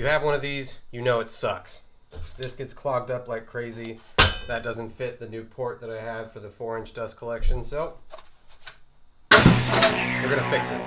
you have one of these, you know it sucks. This gets clogged up like crazy. That doesn't fit the new port that I have for the 4-inch dust collection, so we're gonna fix it.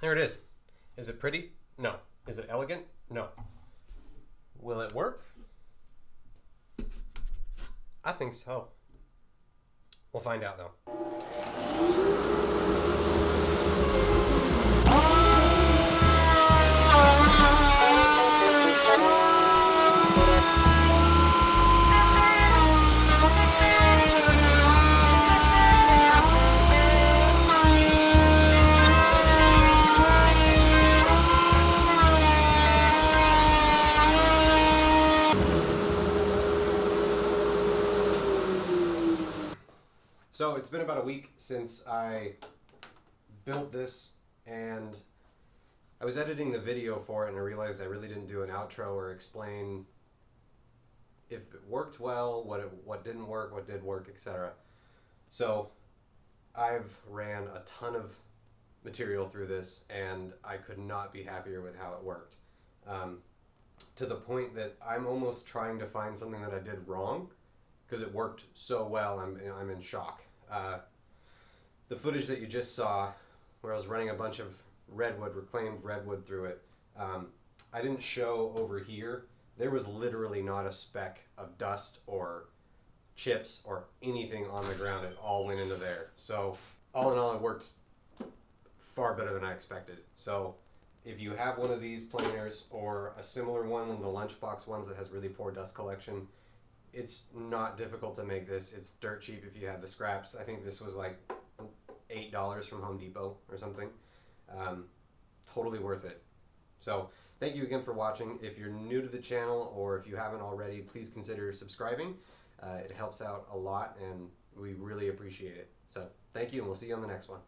There it is. Is it pretty? No. Is it elegant? No. Will it work? I think so. We'll find out though. So it's been about a week since I built this, and I was editing the video for it and I realized I really didn't do an outro or explain if it worked well, what didn't work, what did work, etc. So I've ran a ton of material through this and I could not be happier with how it worked. To the point that I'm almost trying to find something that I did wrong because it worked so well. I'm in shock. The footage that you just saw, where I was running a bunch of redwood, reclaimed redwood through it, I didn't show over here. There was literally not a speck of dust or chips or anything on the ground. It all went into there. So all in all, it worked far better than I expected. So if you have one of these planers or a similar one of the lunchbox ones that has really poor dust collection, it's not difficult to make this. It's dirt cheap if you have the scraps. I think this was like $8 from Home Depot or something. Totally worth it. So thank you again for watching. If you're new to the channel or if you haven't already, please consider subscribing. It helps out a lot and we really appreciate it. So thank you and we'll see you on the next one.